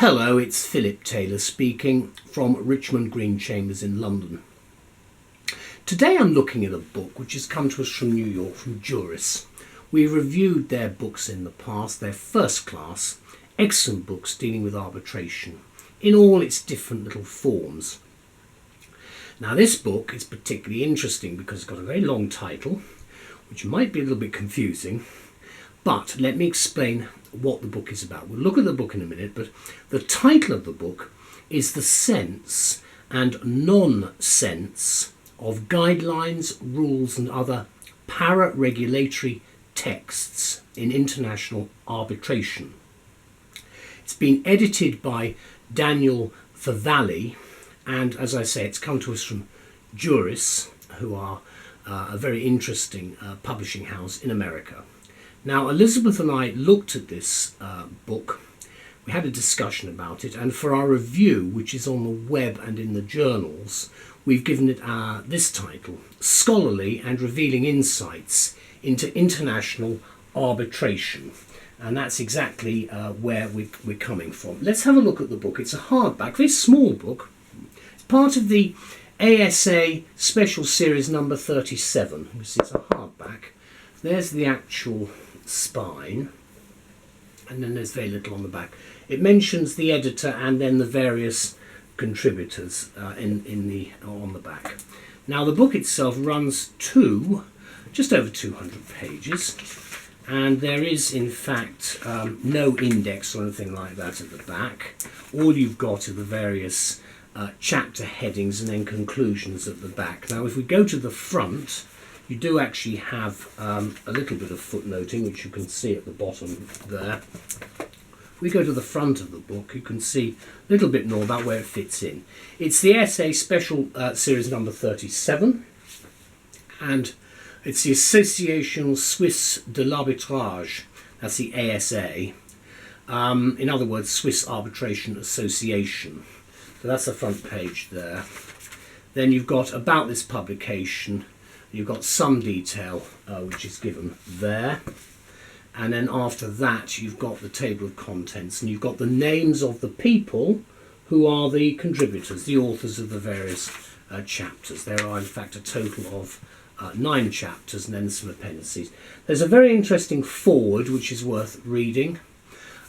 Hello, it's Philip Taylor speaking from Richmond Green Chambers in London. Today I'm looking at a book which has come to us from New York, from Juris. We've reviewed their books in the past. They're first class, excellent books dealing with arbitration in all its different little forms. Now this book is particularly interesting because it's got a very long title, which might be a little bit confusing, but let me explain what the book is about. We'll look at the book in a minute, but the title of the book is The Sense and Non-Sense of Guidelines, Rules and Other Para-Regulatory Texts in International Arbitration. It's been edited by Daniel Favalli, and as I say, it's come to us from Juris, who are a very interesting publishing house in America. Now, Elizabeth and I looked at this book, we had a discussion about it, and for our review, which is on the web and in the journals, we've given it this title, Scholarly and Revealing Insights into International Arbitration. And that's exactly where we're coming from. Let's have a look at the book. It's a hardback, very small book. It's part of the ASA Special Series number 37. You see, it's a hardback. There's the actual spine, and then there's very little on the back. It mentions the editor and then the various contributors on the back. Now the book itself runs to just over 200 pages, and there is in fact no index or anything like that at the back. All you've got are the various chapter headings and then conclusions at the back. Now if we go to the front, you do actually have a little bit of footnoting, which you can see at the bottom there. If we go to the front of the book, you can see a little bit more about where it fits in. It's the SA Special Series number 37, and it's the Association Suisse de l'Arbitrage, that's the ASA, in other words, Swiss Arbitration Association. So that's the front page there. Then you've got about this publication. You've got some detail which is given there, and then after that you've got the table of contents, and you've got the names of the people who are the contributors, the authors of the various chapters. There are in fact a total of 9 chapters and then some appendices. There's a very interesting foreword which is worth reading.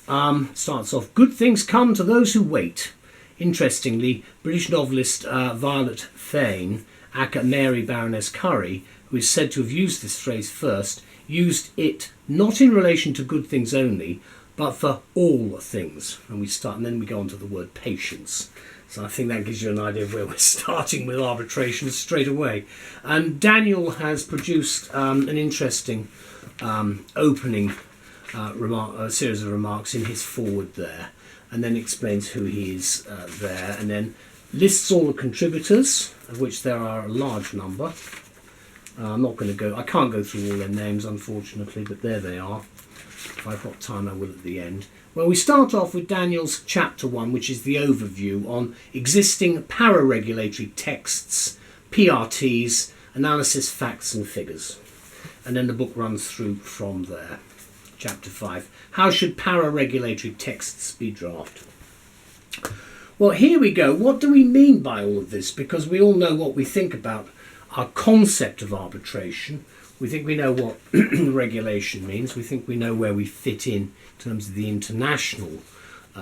Starts off, "Good things come to those who wait." Interestingly, British novelist Violet Fane, aka Mary Baroness Curry, who is said to have used this phrase first, used it not in relation to good things only, but for all things. And then we go on to the word patience. So I think that gives you an idea of where we're starting with arbitration straight away. And Daniel has produced an interesting opening series of remarks in his foreword there, and then explains who he is there, and then lists all the contributors, of which there are a large number. I can't go through all their names, unfortunately, but there they are. If I've got time, I will at the end. Well, we start off with Daniel's chapter 1, which is the overview on existing para-regulatory texts, PRTs, analysis, facts and figures. And then the book runs through from there. Chapter 5, how should para-regulatory texts be drafted? Well, here we go. What do we mean by all of this? Because we all know what we think about our concept of arbitration. We think we know what regulation means. We think we know where we fit in terms of the international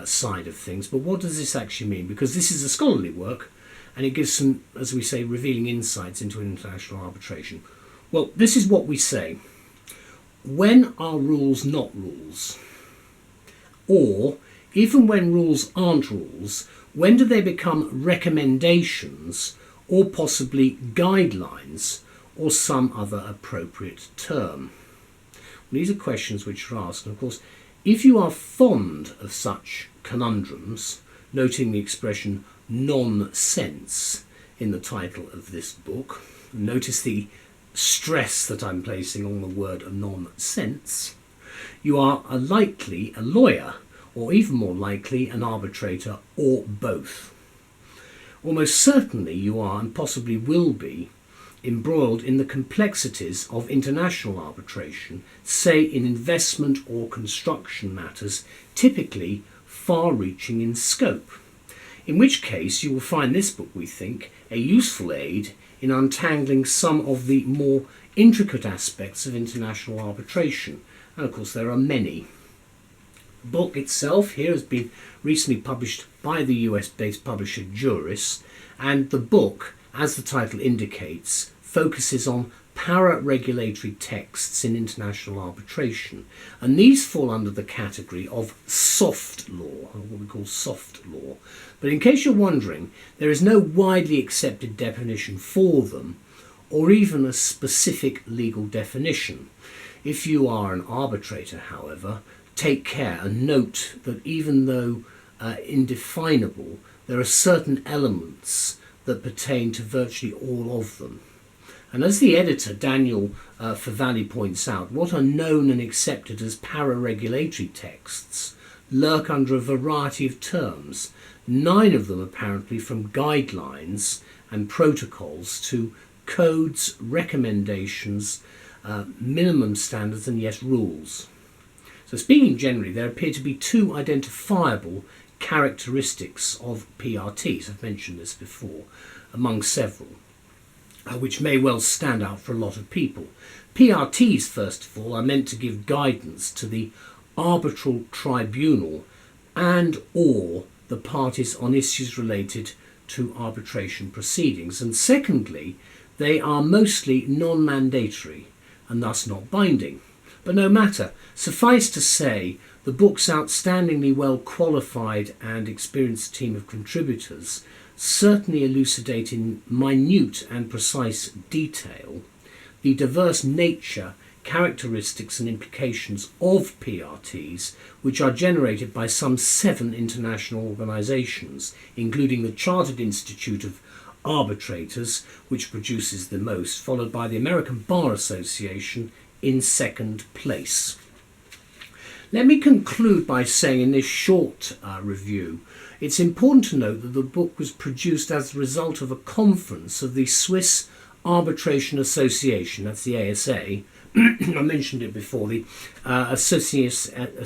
side of things. But what does this actually mean? Because this is a scholarly work, and it gives some, as we say, revealing insights into international arbitration. Well, this is what we say. When are rules not rules? Or, even when rules aren't rules, when do they become recommendations or possibly guidelines or some other appropriate term? Well, these are questions which are asked. And of course, if you are fond of such conundrums, noting the expression non-sense in the title of this book, notice the stress that I'm placing on the word non-sense, you are likely a lawyer, or even more likely an arbitrator, or both. Almost certainly you are, and possibly will be, embroiled in the complexities of international arbitration, say in investment or construction matters, typically far-reaching in scope. In which case you will find this book, we think, a useful aid in untangling some of the more intricate aspects of international arbitration. And of course there are many. The book itself here has been recently published by the US-based publisher Juris, and the book, as the title indicates, focuses on para-regulatory texts in international arbitration, and these fall under the category of soft law, or what we call soft law. But in case you're wondering, there is no widely accepted definition for them, or even a specific legal definition. If you are an arbitrator, however, take care and note that even though indefinable, there are certain elements that pertain to virtually all of them. And as the editor, Daniel Favali, points out, what are known and accepted as para-regulatory texts lurk under a variety of terms, 9 of them apparently from guidelines and protocols to codes, recommendations, minimum standards and yes, rules. So speaking generally, there appear to be 2 identifiable characteristics of PRTs, I've mentioned this before, among several, which may well stand out for a lot of people. PRTs, first of all, are meant to give guidance to the arbitral tribunal and or the parties on issues related to arbitration proceedings. And secondly, they are mostly non-mandatory and thus not binding. But no matter, suffice to say, the book's outstandingly well qualified and experienced team of contributors certainly elucidate in minute and precise detail the diverse nature, characteristics and implications of PRTs, which are generated by some 7 international organisations, including the Chartered Institute of Arbitrators, which produces the most, followed by the American Bar Association in second place. Let me conclude by saying in this short review, it's important to note that the book was produced as a result of a conference of the Swiss Arbitration Association, that's the ASA, I mentioned it before, the Association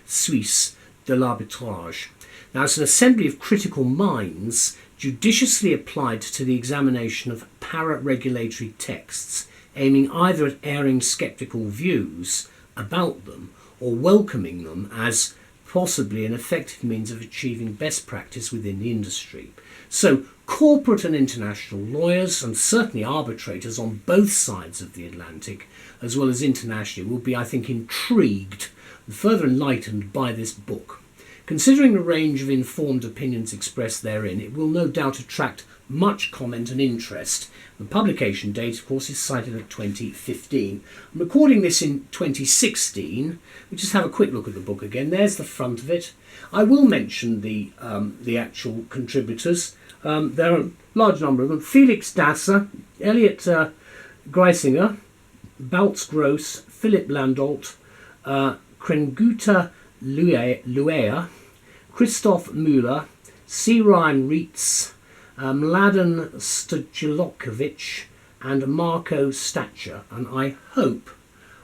Suisse de l'Arbitrage. Now, it's an assembly of critical minds judiciously applied to the examination of para-regulatory texts, aiming either at airing sceptical views about them or welcoming them as possibly an effective means of achieving best practice within the industry. So corporate and international lawyers, and certainly arbitrators on both sides of the Atlantic, as well as internationally, will be, I think, intrigued and further enlightened by this book. Considering the range of informed opinions expressed therein, it will no doubt attract much comment and interest. The publication date, of course, is cited at 2015. I'm recording this in 2016. We just have a quick look at the book again. There's the front of it. I will mention the actual contributors. There are a large number of them. Felix Dasser, Elliot Greisinger, Baltz Gross, Philip Landolt, Krenguta Luea, Christoph Müller, C. Ryan Reitz, Mladen Stojilokovic and Marco Stacher, and I hope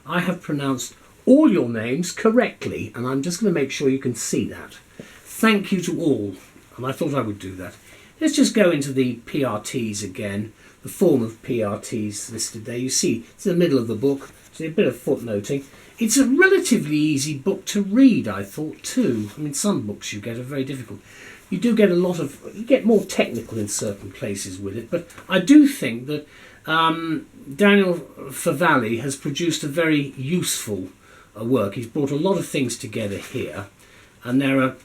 I have pronounced all your names correctly, and I'm just going to make sure you can see that. Thank you to all, and I thought I would do that. Let's just go into the PRTs again, the form of PRTs listed there. You see, it's in the middle of the book, so a bit of footnoting. It's a relatively easy book to read, I thought, too. I mean, some books you get are very difficult. You do get you get more technical in certain places with it, but I do think that Daniel Favali has produced a very useful work. He's brought a lot of things together here, and there are,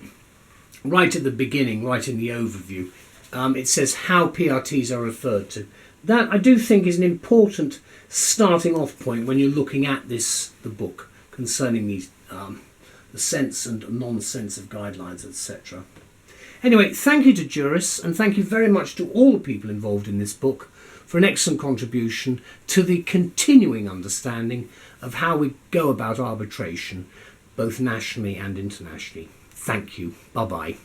right at the beginning, right in the overview, it says how PRTs are referred to. That, I do think, is an important starting off point when you're looking at the book concerning these the sense and non-sense of guidelines, etc. Anyway, thank you to Juris, and thank you very much to all the people involved in this book for an excellent contribution to the continuing understanding of how we go about arbitration, both nationally and internationally. Thank you. Bye-bye.